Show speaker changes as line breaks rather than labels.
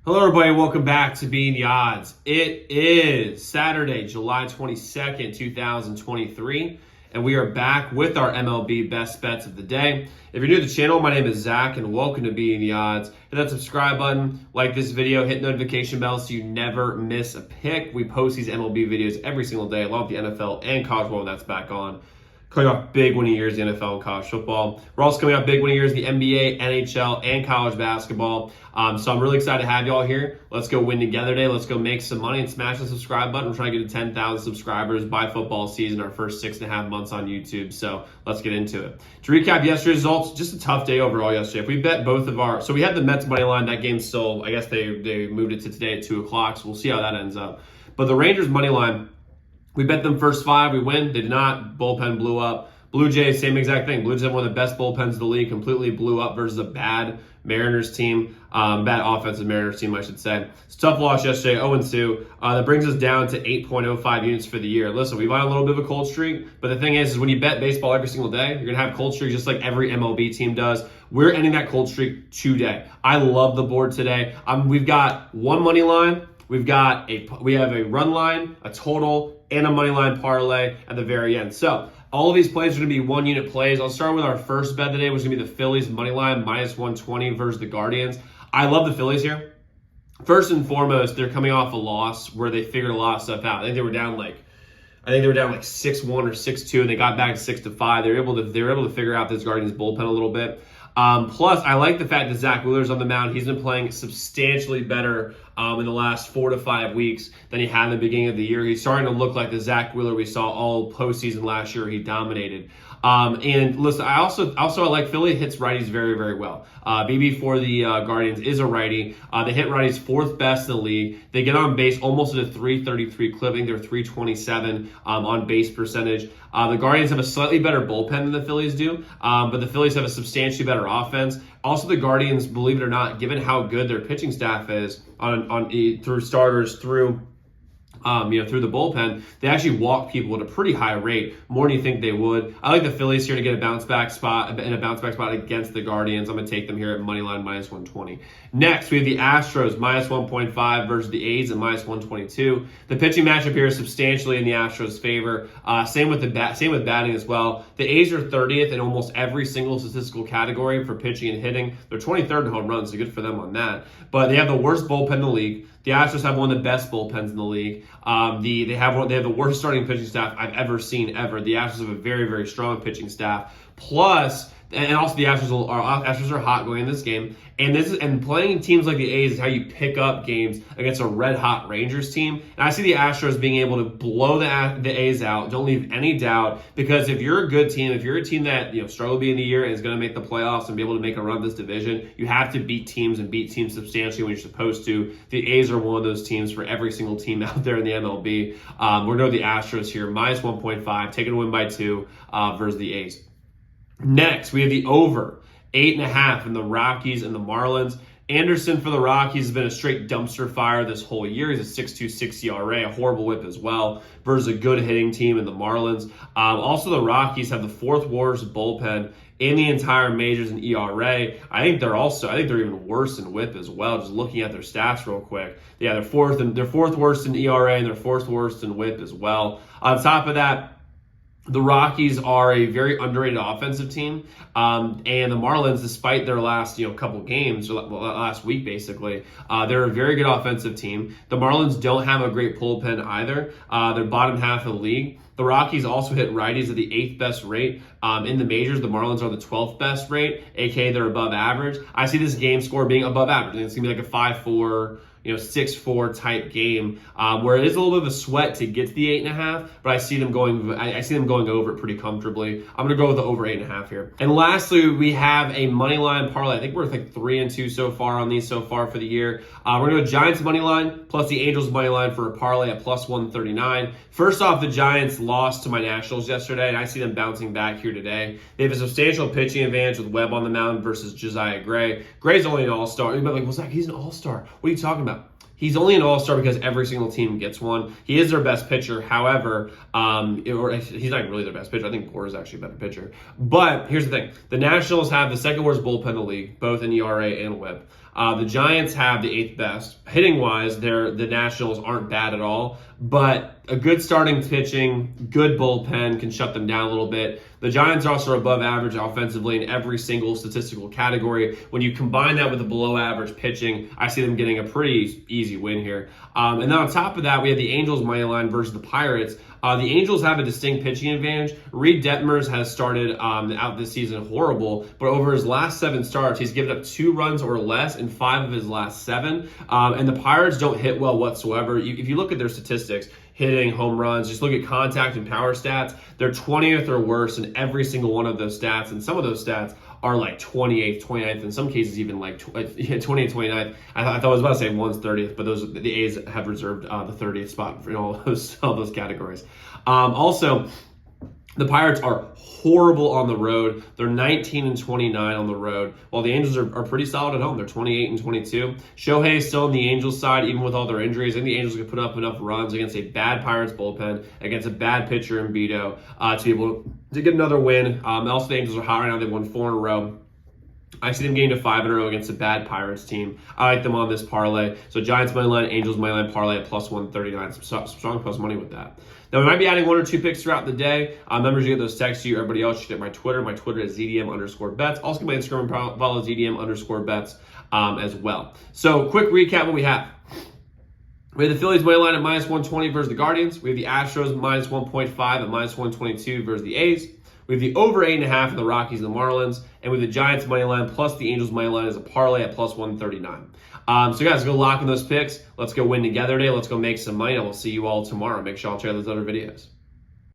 Hello, everybody. Welcome back to Being the Odds. It is Saturday, July 22nd, 2023, and we are back with our MLB best bets of the day. If you're new to the channel, my name is Zach, and welcome to Being the Odds. Hit that subscribe button, like this video, hit notification bell so you never miss a pick. We post these MLB videos every single day, along with the NFL and college ball when that's back on. Coming off big winning years in the NFL and college football. We're also coming off big winning years in the NBA, NHL, and college basketball. So I'm really excited to have y'all here. Let's go win together today. Let's go make some money and smash the subscribe button. We're trying to get to 10,000 subscribers by football season, our first 6.5 months on YouTube. So let's get into it. To recap yesterday's results, just a tough day overall yesterday. If we bet both of our, so we had the Mets money line. That game still, I guess they moved it to today at 2 o'clock. So we'll see how that ends up. But the Rangers money line, we bet them first 5. We win. They did not. Bullpen blew up. Blue Jays, same exact thing. Blue Jays have one of the best bullpens in the league, completely blew up versus a bad Mariners team, bad offensive Mariners team, I should say. It's a tough loss yesterday, 0-2. That brings us down to 8.05 units for the year. Listen, we've on a little bit of a cold streak, but the thing is when you bet baseball every single day, you're going to have cold streaks just like every MLB team does. We're ending that cold streak today. I love the board today. We've got one money line. We have a run line, a total, and a money line parlay at the very end. So all of these plays are going to be 1 unit plays. I'll start with our first bet today, which is going to be the Phillies money line minus 120 versus the Guardians. I love the Phillies here. First and foremost, they're coming off a loss where they figured a lot of stuff out. I think they were down like 6-1 or 6-2, and they got back to 6-5. They were able to figure out this Guardians bullpen a little bit. Plus, I like the fact that Zach Wheeler's on the mound. He's been playing substantially better in the last 4 to 5 weeks than he had in the beginning of the year. He's starting to look like the Zach Wheeler we saw all postseason last year. He dominated. And listen, I also like Philly hits righties very, very well. BB for the Guardians is a righty. They hit righties 4th best in the league. They get on base almost at a 333 clip. I think they're 327 on base percentage. The Guardians have a slightly better bullpen than the Phillies do, but the Phillies have a substantially better offense. Also, the Guardians, believe it or not, given how good their pitching staff is through starters, through the bullpen, they actually walk people at a pretty high rate, more than you think they would. I like the Phillies here to get a bounce back spot against the Guardians. I'm going to take them here at moneyline minus 120. Next, we have the Astros minus 1.5 versus the A's at minus 122. The pitching matchup here is substantially in the Astros' favor. Same with batting as well. The A's are 30th in almost every single statistical category for pitching and hitting. They're 23rd in home runs, so good for them on that. But they have the worst bullpen in the league. The Astros have one of the best bullpens in the league. They have the worst starting pitching staff I've ever seen ever. The Astros have a very, very strong pitching staff. Plus, and also the Astros are hot going in this game. And playing teams like the A's is how you pick up games against a red hot Rangers team. And I see the Astros being able to blow the A's out. Don't leave any doubt, because if you're a good team, if you're a team that struggle to be in the year and is going to make the playoffs and be able to make a run this division, you have to beat teams and beat teams substantially when you're supposed to. The A's are one of those teams for every single team out there in the MLB. We're going to the Astros here, minus 1.5, taking a win by 2 versus the A's. Next, we have the over 8.5 in the Rockies and the Marlins. Anderson for the Rockies has been a straight dumpster fire this whole year. He's a 6.26 ERA, a horrible whip as well, versus a good hitting team in the Marlins. Also, the Rockies have the 4th worst bullpen in the entire majors in ERA. I think they're even worse in whip as well. Just looking at their stats real quick, yeah, they're 4th worst in ERA and they're 4th worst in whip as well. On top of that, the Rockies are a very underrated offensive team, and the Marlins, despite their last couple games, or last week basically, they're a very good offensive team. The Marlins don't have a great bullpen either. They're bottom half of the league. The Rockies also hit righties at the 8th best rate in the majors. The Marlins are the 12th best rate, aka they're above average. I see this game score being above average. I think it's gonna be like a 5-4. 6-4 type game, where it is a little bit of a sweat to get to the 8.5, but I see them going over it pretty comfortably. I'm gonna go with the over 8.5 here. And lastly, we have a money line parlay. I think we're like 3-2 so far on these so far for the year. We're gonna go Giants money line plus the Angels money line for a parlay at plus 139. First off, the Giants lost to my Nationals yesterday, and I see them bouncing back here today. They have a substantial pitching advantage with Webb on the mound versus Josiah Gray. Gray's only an all-star. You'd be like, well, Zach, he's an all-star. What are you talking about? He's only an all-star because every single team gets one. He is their best pitcher. However, he's not really their best pitcher. I think Gore is actually a better pitcher. But here's the thing. The Nationals have the 2nd worst bullpen in the league, both in ERA and WHIP. The Giants have the 8th best. Hitting-wise, the Nationals aren't bad at all, but a good starting pitching, good bullpen can shut them down a little bit. The Giants are also above average offensively in every single statistical category. When you combine that with the below average pitching, I see them getting a pretty easy win here. And then on top of that, we have the Angels money line versus the Pirates. The Angels have a distinct pitching advantage. Reed Detmers has started out this season horrible, but over his last 7 starts, he's given up 2 runs or less in 5 of his last 7. And the Pirates don't hit well whatsoever. If you look at their statistics, hitting, home runs, just look at contact and power stats, they're 20th or worse in every single one of those stats. And some of those stats are like 28th, 29th, in some cases even like 28th, 29th. I thought I was about to say one's 30th, but the A's have reserved the 30th spot in all those categories. Also, the Pirates are horrible on the road. They're 19-29 on the road, while the Angels are pretty solid at home. They're 28-22. Shohei is still on the Angels side, even with all their injuries. I think the Angels can put up enough runs against a bad Pirates bullpen, against a bad pitcher in Beto, to be able to get another win. Also, the Angels are hot right now. They've won 4 in a row. I see them getting to 5 in a row against a bad Pirates team. I like them on this parlay. So Giants money line, Angels money line parlay at plus 139. Some strong plus money with that. Now, we might be adding 1 or 2 picks throughout the day. Members, you get those texts to you. Everybody else should get my Twitter. My Twitter is ZDM_bets. Also, get my Instagram and follow ZDM_bets as well. So, quick recap what we have. We have the Phillies money line at minus 120 versus the Guardians. We have the Astros minus 1.5 at minus 122 versus the A's. We have the over 8.5 in the Rockies and the Marlins. And we have the Giants money line plus the Angels money line as a parlay at plus 139. So guys, go lock in those picks. Let's go win together today. Let's go make some money. And we'll see you all tomorrow. Make sure y'all check out those other videos.